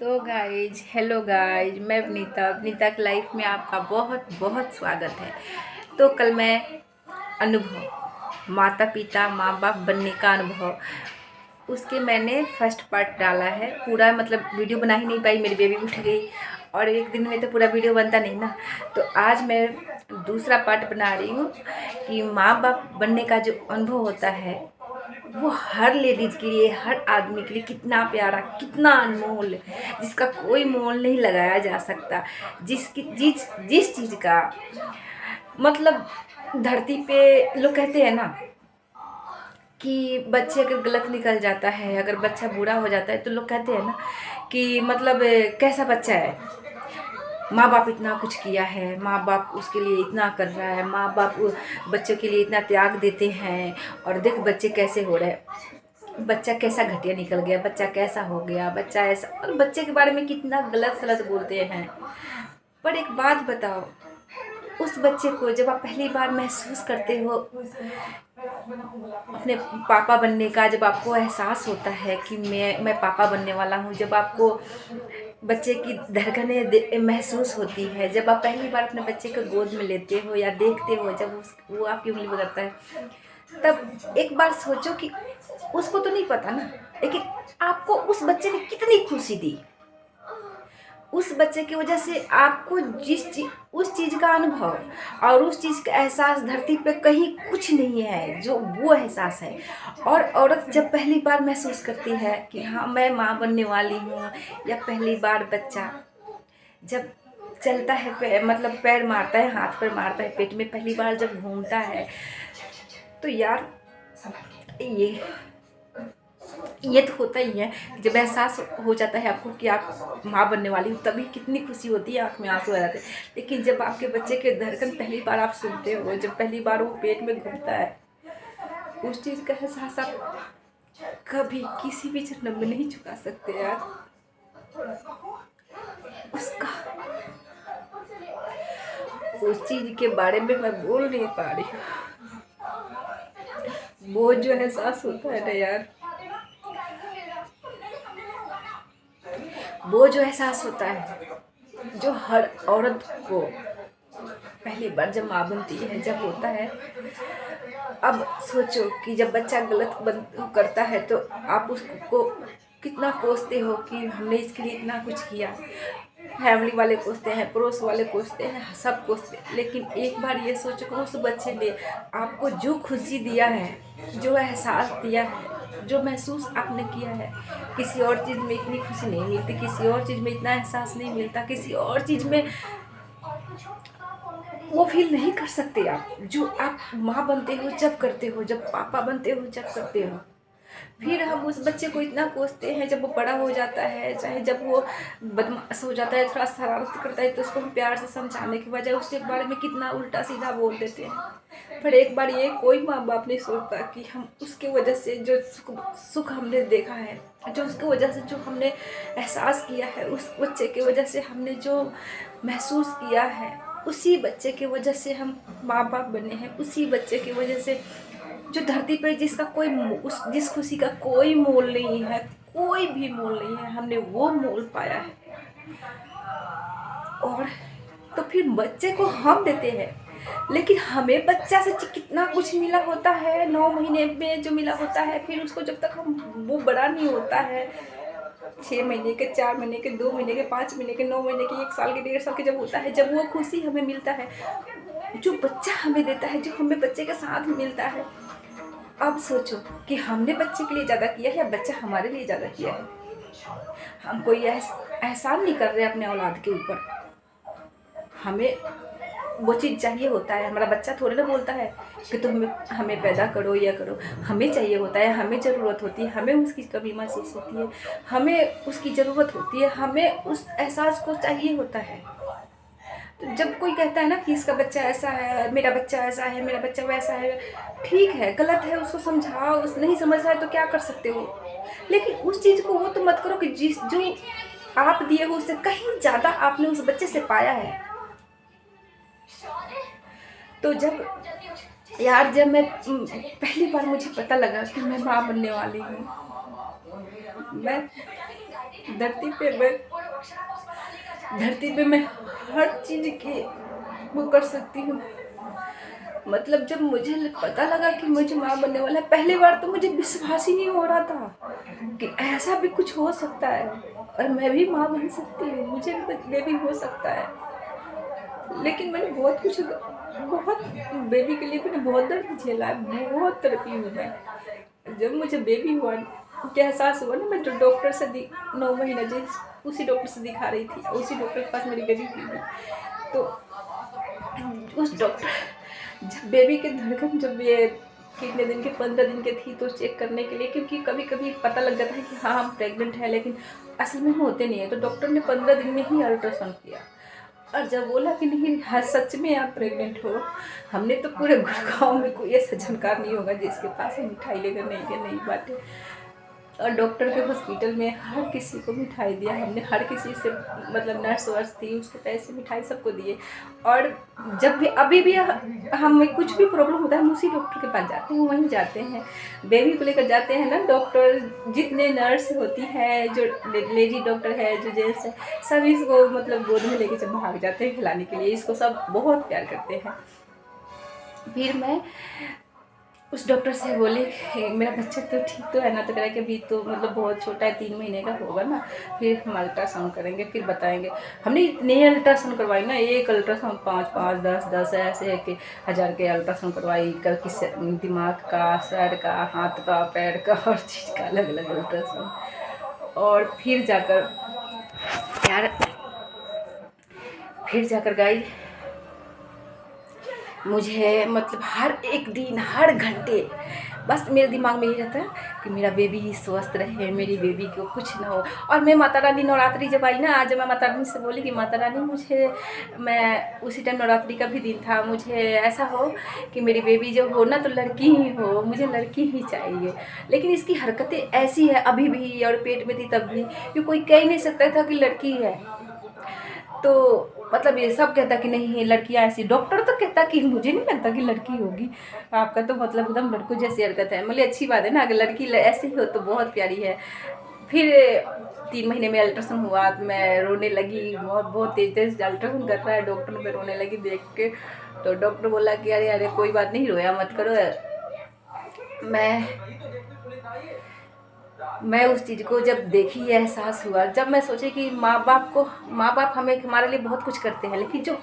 तो guys hello guys, मैं विनीता की लाइफ में आपका बहुत बहुत स्वागत है। तो कल मैं अनुभव माता पिता माँ बाप बनने का अनुभव उसके मैंने फर्स्ट पार्ट डाला है। पूरा मतलब वीडियो बना ही नहीं पाई, मेरी बेबी उठ गई और एक दिन में तो पूरा वीडियो बनता नहीं ना। तो आज मैं दूसरा पार्ट बना रही हूँ कि माँ बाप बनने का जो अनुभव होता है वो हर लेडीज के लिए, हर आदमी के लिए कितना प्यारा, कितना अनमोल, जिसका कोई मोल नहीं लगाया जा सकता। जिसकी जिस चीज़ का मतलब धरती पे लोग कहते हैं ना कि बच्चे अगर गलत निकल जाता है, अगर बच्चा बुरा हो जाता है तो लोग कहते हैं ना कि मतलब कैसा बच्चा है, माँ बाप इतना कुछ किया है, माँ बाप उसके लिए इतना कर रहा है, माँ बाप बच्चों के लिए इतना त्याग देते हैं और देख बच्चे कैसे हो रहे हैं, बच्चा कैसा घटिया निकल गया, बच्चा कैसा हो गया, बच्चा ऐसा, और बच्चे के बारे में कितना गलत सलत बोलते हैं। पर एक बात बताओ, उस बच्चे को जब आप पहली बार महसूस करते हो अपने पापा बनने का, जब आपको एहसास होता है कि मैं पापा बनने वाला हूँ, जब आपको बच्चे की धड़कनें महसूस होती है, जब आप पहली बार अपने बच्चे को गोद में लेते हो या देखते हो, जब वो आपकी उंगली पकड़ता है, तब एक बार सोचो कि उसको तो नहीं पता ना, लेकिन आपको उस बच्चे ने कितनी खुशी दी। उस बच्चे की वजह से आपको उस चीज़ का अनुभव और उस चीज़ का एहसास धरती पे कहीं कुछ नहीं है जो वो एहसास है। और औरत जब पहली बार महसूस करती है कि हाँ मैं माँ बनने वाली हूँ, या पहली बार बच्चा जब चलता है, मतलब पैर मारता है, हाथ पैर मारता है, पेट में पहली बार जब घूमता है, तो यार ये ये तो होता ही है। जब एहसास हो जाता है आपको कि आप माँ बनने वाली हो, तभी कितनी खुशी होती है, आँख में आंसू आ जाते हैं। लेकिन जब आपके बच्चे के धड़कन पहली बार आप सुनते हो, जब पहली बार वो पेट में घूमता है, उस चीज़ का एहसास आप कभी किसी भी जन्म में नहीं चुका सकते यार। उसका उस चीज़ के बारे में मैं बोल नहीं पा रही हूँ। वो जो एहसास होता है ना यार, वो जो एहसास होता है, जो हर औरत को पहली बार जब माँ बनती है जब होता है। अब सोचो कि जब बच्चा गलत करता है तो आप उसको कितना कोसते हो कि हमने इसके लिए इतना कुछ किया। फैमिली वाले कोसते हैं, पड़ोस वाले कोसते हैं, सब कोसते हैं, लेकिन एक बार ये सोचो कि उस बच्चे ने आपको जो खुशी दिया है, जो एहसास दिया है, जो महसूस आपने किया है, किसी और चीज़ में इतनी खुशी नहीं मिलती, किसी और चीज़ में इतना एहसास नहीं मिलता, किसी और चीज़ में वो फील नहीं कर सकते आप, जो आप माँ बनते हो जब करते हो, जब पापा बनते हो जब करते हो। फिर हम उस बच्चे को इतना कोसते हैं, जब वो बड़ा हो जाता है, चाहे जब वो बदमाश हो जाता है, थोड़ा शरारत करता है, तो उसको हम प्यार से समझाने के बजाय उसके बारे में कितना उल्टा सीधा बोल देते हैं। पर एक बार ये कोई माँ बाप नहीं सोचता कि हम उसके वजह से जो सुख हमने देखा है, जो उसकी वजह से जो हमने एहसास किया है, उस बच्चे की वजह से हमने जो महसूस किया है, उसी बच्चे की वजह से हम माँ बाप बने हैं। उसी बच्चे की वजह से जो धरती पे जिसका कोई जिस खुशी का कोई मोल नहीं है, कोई भी मोल नहीं है, हमने वो मोल पाया है। और तो फिर बच्चे को हम देते हैं, लेकिन हमें बच्चा से कितना कुछ मिला होता है, 9 महीने में जो मिला होता है, फिर उसको जब तक हम वो बड़ा नहीं होता है, 6 महीने के, 4 महीने के, 2 महीने के, 5 महीने के, 9 महीने के, 1 साल के, 1.5 साल के जब होता है, जब वो खुशी हमें मिलता है, जो बच्चा हमें देता है, जो हमें बच्चे के साथ मिलता है। अब सोचो कि हमने बच्चे के लिए ज़्यादा किया है या बच्चा हमारे लिए ज़्यादा किया है। हम कोई एहसान नहीं कर रहे अपने औलाद के ऊपर। हमें वो चीज़ चाहिए होता है, हमारा बच्चा थोड़ी ना बोलता है कि तुम हमें पैदा करो या करो। हमें चाहिए होता है, हमें ज़रूरत होती है, हमें उसकी कमी महसूस होती है, हमें उसकी ज़रूरत होती है, हमें उस एहसास को चाहिए होता है। तो जब कोई कहता है ना कि इसका बच्चा ऐसा है, मेरा बच्चा ऐसा है, मेरा बच्चा वैसा है, ठीक है, गलत है, उसको समझाओ, उस नहीं समझ रहा है तो क्या कर सकते हो। लेकिन उस चीज़ को वो तो मत करो कि जो आप दिए हो उससे कहीं ज़्यादा आपने उस बच्चे से पाया है। तो जब मैं पहली बार मुझे पता लगा कि मैं माँ बनने वाली हूँ, मैं धरती पे मैं हर चीज़ की वो कर सकती हूँ। मतलब जब मुझे पता लगा कि मुझे माँ बनने वाला है, पहली बार तो मुझे विश्वास ही नहीं हो रहा था कि ऐसा भी कुछ हो सकता है और मैं भी माँ बन सकती हूँ, मुझे भी बेबी हो सकता है। लेकिन मैंने बहुत बेबी के लिए मैंने बहुत दर्द झेला है, बहुत तड़पी हूँ मैं। जब मुझे बेबी हुआ के एहसास हुआ ना, मैं जो डॉक्टर से 9 महीना जिस उसी डॉक्टर से दिखा रही थी, उसी डॉक्टर के पास मेरी बेबी हुई थी। तो उस डॉक्टर जब बेबी के धड़कन जब ये कितने दिन के 15 दिन के थी तो चेक करने के लिए, क्योंकि कभी कभी पता लग जाता है कि हाँ हम प्रेग्नेंट है लेकिन असल में होते नहीं है, तो डॉक्टर ने 15 दिन में ही अल्ट्रासाउंड किया और जब बोला कि नहीं हाँ सच में आप प्रेग्नेंट हो, हमने तो पूरे गुड़गांव में कोई ऐसा जानकार नहीं होगा जिसके पास मिठाई लेकर नहीं के नहीं बांटे। और डॉक्टर के हॉस्पिटल में हर किसी को मिठाई दिया हमने, हर किसी से मतलब नर्स वर्स थी उसको पैसे मिठाई सबको दिए। और जब भी अभी भी हमें कुछ भी प्रॉब्लम होता है हम उसी डॉक्टर के पास जाते हैं, वहीं जाते हैं, बेबी को लेकर जाते हैं ना। डॉक्टर जितने नर्स होती है, जो लेडी डॉक्टर है, जो जेंट्स है, सब इसको मतलब गोद में लेके जब भाग जाते हैं खिलाने के लिए, इसको सब बहुत प्यार करते हैं। फिर मैं उस डॉक्टर से बोली मेरा बच्चा तो ठीक तो है ना, तो कह रहा कि अभी तो मतलब बहुत छोटा है, 3 महीने का होगा ना, फिर हम अल्ट्रासाउंड करेंगे फिर बताएंगे। हमने इतने अल्ट्रासाउंड करवाई ना, एक अल्ट्रासाउंड 5-5 10-10 ऐसे है कि 1000 के अल्ट्रासाउंड करवाई, किस दिमाग का, सर का, हाथ का, पैर का, हर चीज़ का अलग अलग अल्ट्रासाउंड। और फिर जाकर गाई मुझे मतलब हर एक दिन हर घंटे बस मेरे दिमाग में ये रहता है कि मेरा बेबी स्वस्थ रहे, मेरी बेबी को कुछ ना हो। और मैं माता रानी नवरात्रि जब आई ना, आज मैं माता रानी से बोली कि माता रानी मुझे, मैं उसी टाइम नवरात्रि का भी दिन था, मुझे ऐसा हो कि मेरी बेबी जो हो ना तो लड़की ही हो, मुझे लड़की ही चाहिए। लेकिन इसकी हरकतें ऐसी है अभी भी, और पेट में थी तब भी, कि कोई कह ही नहीं सकता था कि लड़की है। तो मतलब ये सब कहता कि नहीं लड़कियां ऐसी, डॉक्टर तो कहता कि मुझे नहीं लगता कि लड़की होगी, आपका तो मतलब एकदम लड़कों जैसी हरकत है। मतलब अच्छी बात है ना, अगर लड़की ऐसी हो तो बहुत प्यारी है। फिर 3 महीने में अल्ट्रासाउंड हुआ तो मैं रोने लगी, बहुत बहुत तेज तेज अल्ट्रासाउंड कर रहा है डॉक्टर, में रोने लगी देख के। तो डॉक्टर बोला कि अरे अरे कोई बात नहीं, रोया मत करो। मैं उस चीज़ को जब देखी, एहसास हुआ, जब मैं सोची कि माँ बाप हमें हमारे लिए बहुत कुछ करते हैं, लेकिन जो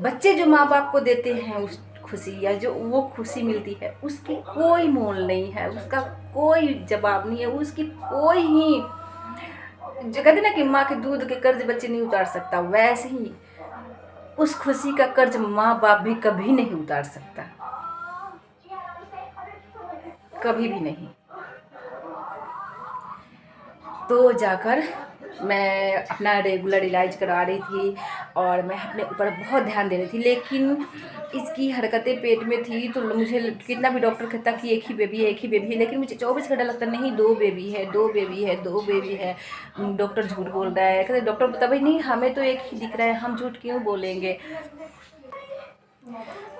बच्चे जो माँ बाप को देते हैं उस खुशी, या जो वो खुशी मिलती है उसकी कोई मोल नहीं है, उसका कोई जवाब नहीं है, उसकी कोई ही, जो कहते ना कि माँ के दूध के कर्ज बच्चे नहीं उतार सकता, वैसे ही उस खुशी का कर्ज माँ बाप भी कभी नहीं उतार सकता, कभी भी नहीं। तो जाकर मैं अपना रेगुलर इलाज करा रही थी और मैं अपने ऊपर बहुत ध्यान दे रही थी, लेकिन इसकी हरकतें पेट में थी तो मुझे कितना भी डॉक्टर कहता कि एक ही बेबी है, एक ही बेबी है, लेकिन मुझे 24 घंटा लगता नहीं 2 बेबी है, 2 बेबी है, 2 बेबी है। डॉक्टर झूठ बोल रहा है, कहते डॉक्टर बता भाई नहीं हमें तो एक ही दिख रहा है, हम झूठ क्यों बोलेंगे।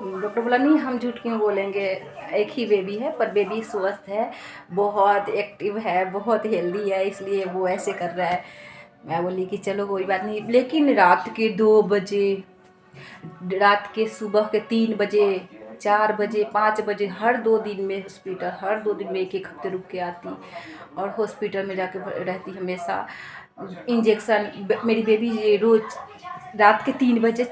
डॉक्टर बोला नहीं हम झूठ क्यों बोलेंगे, एक ही बेबी है, पर बेबी स्वस्थ है, बहुत एक्टिव है, बहुत हेल्दी है, इसलिए वो ऐसे कर रहा है। मैं बोली कि चलो कोई बात नहीं। लेकिन रात के 2 बजे, रात के सुबह के 3 बजे, 4 बजे, 5 बजे, हर 2 दिन में हॉस्पिटल, हर 2 दिन में 1-1 हफ्ते रुक के आती और हॉस्पिटल में जाके रहती हमेशा। इंजेक्शन, मेरी बेबी रोज रात के 3 बजे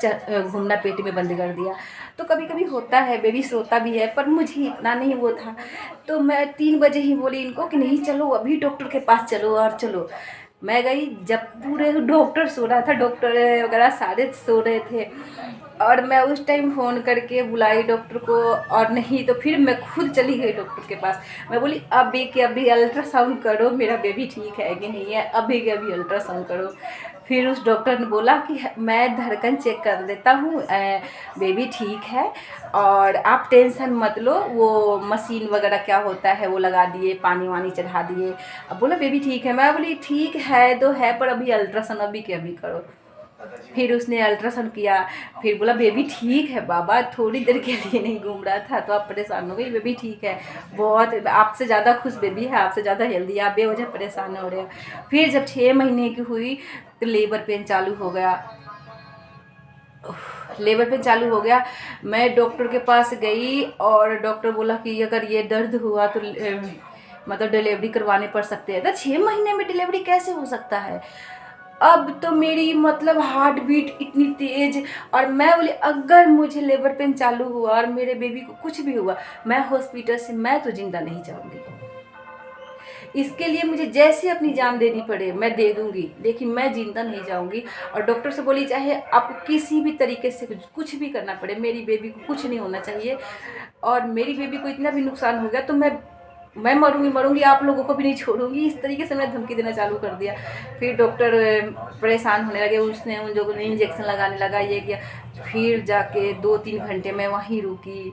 घूमना पेट में बंद कर दिया। तो कभी कभी होता है, बेबी सोता भी है, पर मुझे इतना नहीं वो था। तो मैं 3 बजे ही बोली इनको कि नहीं चलो अभी डॉक्टर के पास चलो, और चलो। मैं गई, जब पूरे डॉक्टर सो रहा था, डॉक्टर वगैरह सारे सो रहे थे, और मैं उस टाइम फ़ोन करके बुलाई डॉक्टर को, और नहीं तो फिर मैं खुद चली गई डॉक्टर के पास। मैं बोली अभी के अभी अल्ट्रासाउंड करो, मेरा बेबी ठीक है कि नहीं है, अभी के अभी अल्ट्रासाउंड करो। फिर उस डॉक्टर ने बोला कि मैं धड़कन चेक कर देता हूँ, बेबी ठीक है, और आप टेंशन मत लो, वो मशीन वगैरह क्या होता है वो लगा दिए, पानी वानी चढ़ा दिए। अब बोला बेबी ठीक है। मैं बोली ठीक है तो है, पर अभी अल्ट्रासाउंड अभी के अभी करो। फिर उसने अल्ट्रासाउंड किया, फिर बोला बेबी ठीक है बाबा, थोड़ी देर के लिए नहीं घूम रहा था तो आप परेशान हो गई, बेबी ठीक है, बहुत आपसे ज़्यादा खुश बेबी है, आपसे ज़्यादा हेल्दी है, आप बेवजह परेशान हो रहे हो। फिर जब 6 महीने की हुई तो लेबर पेन चालू हो गया। लेबर पेन चालू हो गया, मैं डॉक्टर के पास गई और डॉक्टर बोला कि अगर ये दर्द हुआ तो मतलब डिलीवरी करवाने पड़ सकते हैं। तो 6 महीने में डिलीवरी कैसे हो सकता है? अब तो मेरी मतलब हार्ट बीट इतनी तेज, और मैं बोली अगर मुझे लेबर पेन चालू हुआ और मेरे बेबी को कुछ भी हुआ, मैं हॉस्पिटल से मैं तो जिंदा नहीं जाऊंगी। इसके लिए मुझे जैसे अपनी जान देनी पड़े मैं दे दूंगी, लेकिन मैं जिंदा नहीं जाऊंगी। और डॉक्टर से बोली चाहे आपको किसी भी तरीके से कुछ भी करना पड़े, मेरी बेबी को कुछ नहीं होना चाहिए, और मेरी बेबी को इतना भी नुकसान हो गया तो मैं मरूंगी, आप लोगों को भी नहीं छोड़ूंगी। इस तरीके से मैं धमकी देना चालू कर दिया। फिर डॉक्टर परेशान होने लगे, उसने उन लोगों ने इंजेक्शन लगाने लगा, ये किया। फिर जाके 2-3 घंटे मैं वहीं रुकी,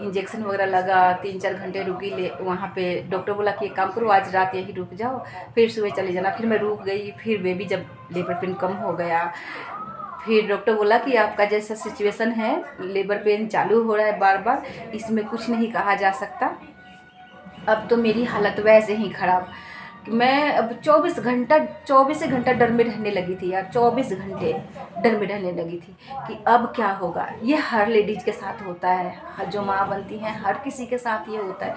इंजेक्शन वगैरह लगा, 3-4 घंटे रुकी। ले वहाँ पे डॉक्टर बोला कि एक काम करो, आज रात यहीं रुक जाओ, फिर सुबह चले जाना। फिर मैं रुक गई। फिर बेबी जब लेबर पेन कम हो गया, फिर डॉक्टर बोला कि आपका जैसा सिचुएशन है, लेबर पेन चालू हो रहा है बार बार, इसमें कुछ नहीं कहा जा सकता। अब तो मेरी हालत वैसे ही ख़राब कि मैं अब 24 घंटा डर में रहने लगी थी यार, 24 घंटे डर में रहने लगी थी कि अब क्या होगा। ये हर लेडीज़ के साथ होता है, जो माँ बनती हैं हर किसी के साथ ये होता है।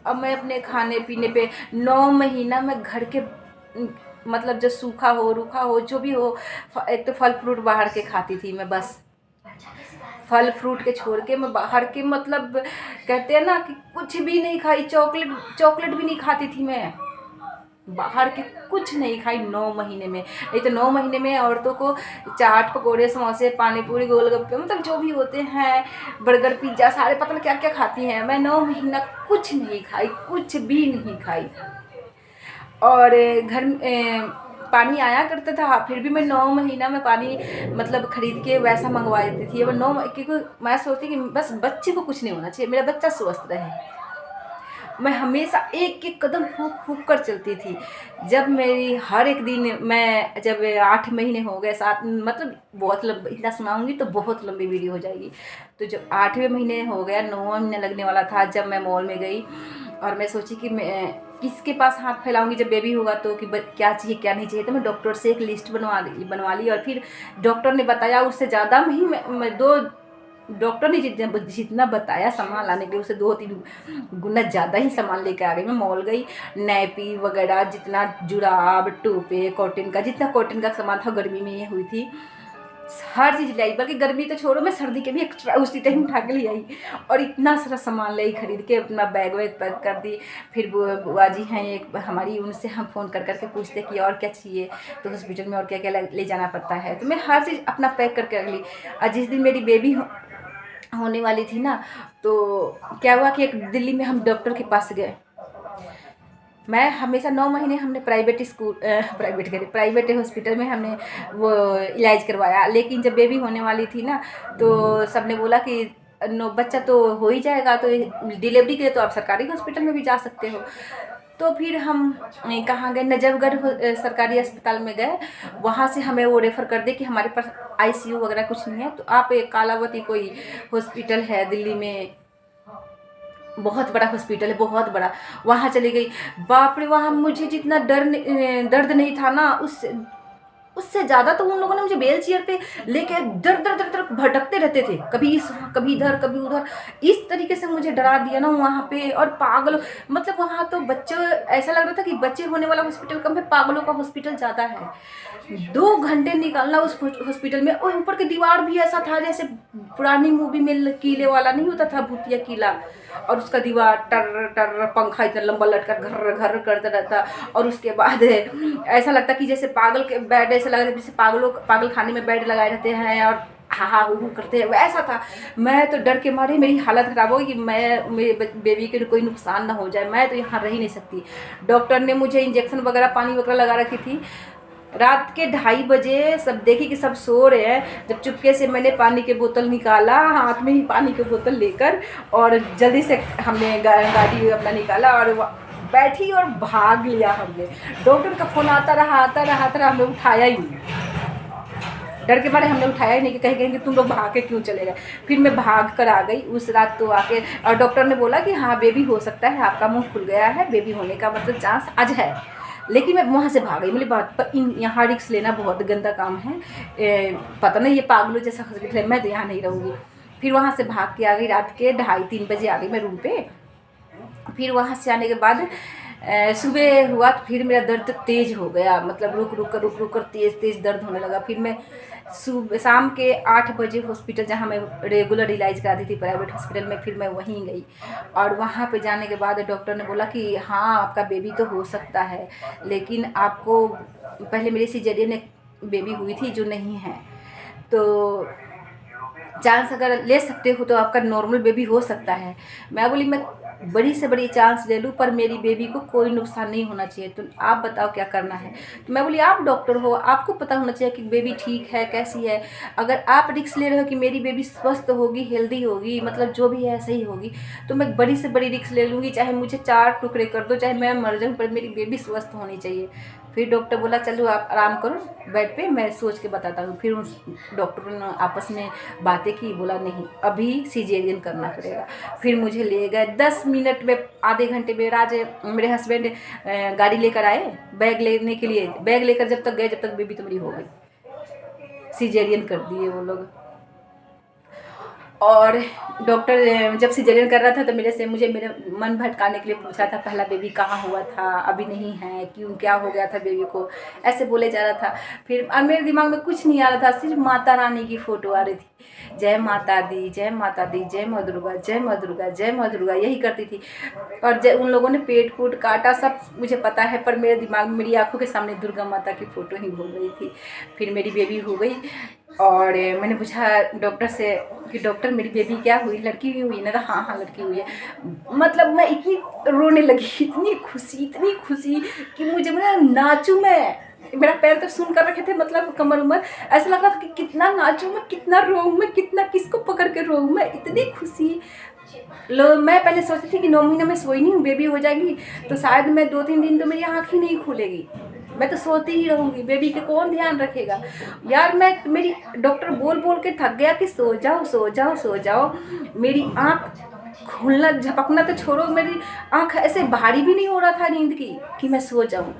अब मैं अपने खाने पीने पे 9 महीना मैं घर के मतलब जो सूखा हो रूखा हो जो भी हो, एक तो फल फ्रूट बाहर के खाती थी मैं, बस फल फ्रूट के छोड़ के मैं बाहर के मतलब कहते हैं ना कि कुछ भी नहीं खाई। चॉकलेट भी नहीं खाती थी मैं, बाहर के कुछ नहीं खाई 9 महीने में। नहीं तो 9 महीने में औरतों को चाट पकोड़े समोसे पानी पूरी गोलगप्पे मतलब जो भी होते हैं, बर्गर पिज्ज़ा सारे पता नहीं क्या क्या खाती हैं। मैं 9 महीना कुछ नहीं खाई, कुछ भी नहीं खाई। और घर पानी आया करता था, फिर भी मैं 9 महीना में पानी मतलब ख़रीद के वैसा मंगवा देती थी। अब 9 क्योंकि मैं सोचती कि बस बच्चे को कुछ नहीं होना चाहिए, मेरा बच्चा स्वस्थ रहे। मैं हमेशा एक एक कदम फूंक फूंक कर चलती थी। जब मेरी हर एक दिन मैं जब 8 महीने हो गए, 7 मतलब बहुत लंबी, इतना सुनाऊंगी तो बहुत लंबी वीडियो हो जाएगी। तो जब 8वें महीने हो गया, 9वां महीना लगने वाला था, जब मैं मॉल में गई और मैं सोची कि मैं किसके पास हाथ फैलाऊंगी जब बेबी होगा तो, कि क्या चाहिए क्या नहीं चाहिए। तो मैं डॉक्टर से एक लिस्ट बनवा ली और फिर डॉक्टर ने बताया उससे ज़्यादा ही मैं दो डॉक्टर ने जितना बताया सामान लाने के लिए, उसे 2-3 गुना ज़्यादा ही सामान लेकर आ गई। मैं मॉल गई, नैपी वगैरह जितना जुराब टोपे कॉटन का, जितना कॉटन का सामान था, गर्मी में ये हुई थी, हर चीज़ लाई। बल्कि गर्मी तो छोड़ो, मैं सर्दी के भी एक्स्ट्रा उसी टाइम उठा के ले आई और इतना सारा सामान लाई, खरीद के अपना बैग वैग पैक कर दी। फिर बुआ जी हैं एक हमारी, उनसे हम फ़ोन कर करके पूछते कि और क्या चाहिए, तो हॉस्पिटल में और क्या क्या ले जाना पड़ता है। तो मैं हर चीज़ अपना पैक करके रख ली। और जिस दिन मेरी बेबी होने वाली थी ना, तो क्या हुआ कि एक दिल्ली में हम डॉक्टर के पास गए। मैं हमेशा 9 महीने हमने प्राइवेट हॉस्पिटल में हमने वो इलाज करवाया, लेकिन जब बेबी होने वाली थी ना तो सबने बोला कि बच्चा तो हो ही जाएगा, तो डिलीवरी के लिए तो आप सरकारी हॉस्पिटल में भी जा सकते हो। तो फिर हम कहाँ गए, नजफगढ़ सरकारी अस्पताल में गए। वहाँ से हमें वो रेफ़र कर दे कि हमारे पास आईसीयू वगैरह कुछ नहीं है, तो आप एक कालावती कोई हॉस्पिटल है दिल्ली में, बहुत बड़ा हॉस्पिटल है, बहुत बड़ा, वहाँ चली गई। बाप रे, वहाँ मुझे जितना दर्द नहीं था ना, उससे ज़्यादा तो उन लोगों ने मुझे बेल चेयर पे लेके दर दर दर दर भटकते रहते थे, कभी कभी इधर कभी उधर, इस तरीके से मुझे डरा दिया ना वहाँ पे। और पागल मतलब वहाँ तो बच्चे, ऐसा लग रहा था कि बच्चे होने वाला हॉस्पिटल कम है, पागलों का हॉस्पिटल ज़्यादा है। 2 घंटे निकालना उस हॉस्पिटल में, और ऊपर की दीवार भी ऐसा था जैसे पुरानी मूवी में किले वाला नहीं होता था, भूतिया किला, और उसका दीवार टर टर, पंखा इतना लंबा लटका घर घर करता रहता। और उसके बाद ऐसा लगता कि जैसे पागल के बेड, ऐसा लग रहा जैसे पागल खाने में बेड लगाए रहते हैं और हा हा हू करते हैं, वैसा था। मैं तो डर के मारे मेरी हालत ख़राब हो गई कि मेरे बेबी के कोई नुकसान ना हो जाए, मैं तो यहाँ रह ही नहीं सकती। डॉक्टर ने मुझे इंजेक्शन वगैरह पानी वगैरह लगा रखी थी। रात के 2:30 बजे सब देखी कि सब सो रहे हैं, जब चुपके से मैंने पानी की बोतल निकाला, हाथ में ही पानी की बोतल लेकर, और जल्दी से हमने गाड़ी अपना निकाला और बैठी और भाग लिया हमने। डॉक्टर का फ़ोन आता रहा, हमने उठाया ही नहीं। डर के मारे हमने उठाया ही नहीं कि कहीं कहेंगे तुम लोग भाग के क्यों चले गए। फिर मैं भाग कर आ गई उस रात। तो आके और डॉक्टर ने बोला कि हाँ बेबी हो सकता है, आपका मुंह खुल गया है, बेबी होने का मतलब चांस आज है। लेकिन मैं वहाँ से भाग गई। मेरी बात पर यहाँ रिक्स लेना बहुत गंदा काम है। पता नहीं ये पागलों जैसा हॉस्पिटल है, मैं तो यहाँ नहीं रहूँगी। फिर वहाँ से भाग के आ गई, रात के 2:30-3 बजे आ गई मैं रूम पे। फिर वहाँ से आने के बाद सुबह हुआ तो फिर मेरा दर्द तेज़ हो गया, मतलब रुक कर तेज़ दर्द होने लगा। फिर मैं सुबह शाम के 8 बजे हॉस्पिटल जहाँ मैं रेगुलर इलाज कराती थी प्राइवेट हॉस्पिटल में, फिर मैं वहीं गई। और वहाँ पे जाने के बाद डॉक्टर ने बोला कि हाँ आपका बेबी तो हो सकता है, लेकिन आपको पहले मेरी सिजेरियन एक बेबी हुई थी जो नहीं है, तो चांस अगर ले सकते हो तो आपका नॉर्मल बेबी हो सकता है। मैं बोली मैं बड़ी से बड़ी चांस ले लूँ पर मेरी बेबी को कोई नुकसान नहीं होना चाहिए, तो आप बताओ क्या करना है। तो मैं बोली आप डॉक्टर हो, आपको पता होना चाहिए कि बेबी ठीक है कैसी है। अगर आप रिस्क ले रहे हो कि मेरी बेबी स्वस्थ होगी, हेल्दी होगी, मतलब जो भी है सही होगी, तो मैं बड़ी से बड़ी रिस्क ले लूँगी, चाहे मुझे 4 टुकड़े कर दो, चाहे मैं मर जाऊँ, पर मेरी बेबी स्वस्थ होनी चाहिए। फिर डॉक्टर बोला चलो आप आराम करो बेड पे, मैं सोच के बताता हूँ। फिर उस डॉक्टरों ने आपस में बातें की, बोला नहीं अभी सिजेरियन करना पड़ेगा। फिर मुझे ले गए 10 मिनट में, आधे घंटे में राज मेरे हस्बैंड गाड़ी लेकर आए बैग लेने के लिए। बैग लेकर जब तक गए जब तक बेबी तो मेरी हो गई, सिजेरियन कर दिए वो लोग। और डॉक्टर जब सिजेरियन कर रहा था तो मुझे मेरे मन भटकाने के लिए पूछा था पहला बेबी कहाँ हुआ था, अभी नहीं है, क्यों, क्या हो गया था बेबी को, ऐसे बोले जा रहा था। फिर मेरे दिमाग में कुछ नहीं आ रहा था, सिर्फ माता रानी की फ़ोटो आ रही थी, जय माता दी, जय माता दी, जय माँ दुर्गा, जय माँ दुर्गा, जय माँ दुर्गा, यही करती थी। और उन लोगों ने पेट फूट काटा सब मुझे पता है, पर मेरे दिमाग में मेरी आंखों के सामने दुर्गा माता की फ़ोटो ही घूम रही थी। फिर मेरी बेबी हो गई और मैंने पूछा डॉक्टर से कि डॉक्टर मेरी बेबी क्या हुई, लड़की भी हुई ना? तो हाँ हाँ लड़की हुई है। मतलब मैं इतनी रोने लगी, इतनी खुशी कि मुझे नाचूं मैं। मेरा पैर तो सुन कर रखे थे, मतलब कमर उमर, ऐसा लग रहा था कि कितना नाचूं मैं, कितना रोऊं मैं, कितना किसको पकड़ के रोऊं मैं, इतनी खुशी। मैं पहले सोचती थी कि 9 महीने में सोई नहीं हूँ, बेबी हो जाएगी तो शायद मैं 2-3 दिन तो मेरी आँख ही नहीं खुलेगी, मैं तो सोती ही रहूँगी, बेबी के कौन ध्यान रखेगा यार। मेरी डॉक्टर बोल के थक गया कि सो जाओ सो जाओ सो जाओ। मेरी आँख खुलना झपकना तो छोड़ो, मेरी आँख ऐसे भारी भी नहीं हो रहा था नींद की कि मैं सो जाऊँ।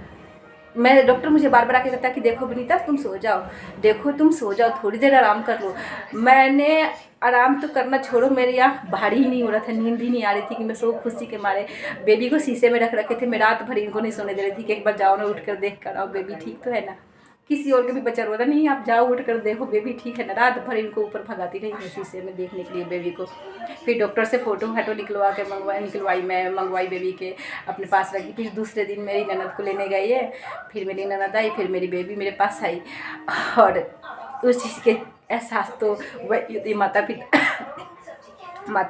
मैं डॉक्टर मुझे बार बार आके कहता कि देखो विनीता तुम सो जाओ, देखो तुम सो जाओ, थोड़ी देर आराम कर लो। मैंने आराम तो करना छोड़ो, मेरी आँख भारी ही नहीं हो रहा था, नींद ही नहीं आ रही थी कि मैं सो खुशी के मारे। बेबी को शीशे में रख रखे थे, मैं रात भर इनको नहीं सोने दे रही थी कि एक बार जाओ ना उठ कर देख कर आओ बेबी ठीक तो है ना। किसी और के भी बच्चा रोता नहीं, आप जाओ उठ कर देखो बेबी ठीक है ना। रात भर इनको ऊपर भगाती रही मैं शीशे में देखने के लिए बेबी को। फिर डॉक्टर से फ़ोटो निकलवा के मंगवाई बेबी के, अपने पास रखी। फिर दूसरे दिन मेरी ननद को लेने गई है, फिर मेरी ननद आई, फिर मेरी बेबी मेरे पास आई। और उस चीज़ के एहसास तो वही माता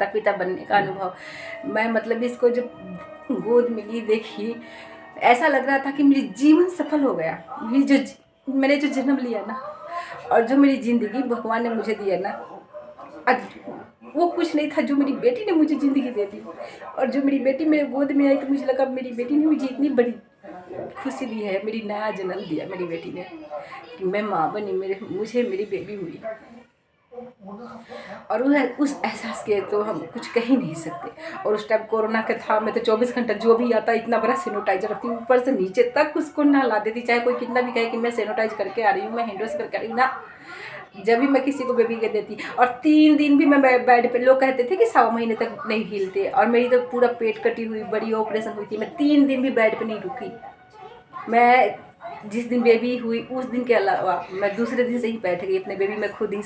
पिता बनने का अनुभव। मैं मतलब इसको जब गोद में ली देखी, ऐसा लग रहा था कि मेरी जीवन सफल हो गया। मैंने जो जन्म लिया ना, और जो मेरी ज़िंदगी भगवान ने मुझे दिया ना, वो कुछ नहीं था जो मेरी बेटी ने मुझे ज़िंदगी दे दी। और जो मेरी बेटी मेरे गोद में आई तो मुझे लगा मेरी बेटी ने मुझे इतनी बड़ी खुशी दी है, मेरी नया जन्म दिया मेरी बेटी ने, कि मैं माँ बनी, मुझे मेरी बेबी हुई। और उस एहसास के तो हम कुछ कह ही नहीं सकते। और उस टाइम कोरोना का था, मैं तो 24 घंटा जो भी आता इतना बड़ा सैनिटाइजर रखती हूँ, ऊपर से नीचे तक उसको नहला देती, चाहे कोई कितना भी कहे कि मैं सैनिटाइज करके आ रही हूँ, मैं हैंड वॉश करके आ रही हूँ ना। जब भी मैं किसी को बेबी के देती, और 3 दिन भी मैं बेड पे, लोग कहते थे कि 1.25 महीने तक नहीं हिलते, और मेरी तो पूरा पेट कटी हुई बड़ी ऑपरेशन हुई थी, मैं 3 दिन भी बेड पे नहीं रुकी। मैं जिस दिन बेबी हुई उस दिन के अलावा मैं दूसरे दिन से ही बैठ गई, अपने बेबी में खुद ही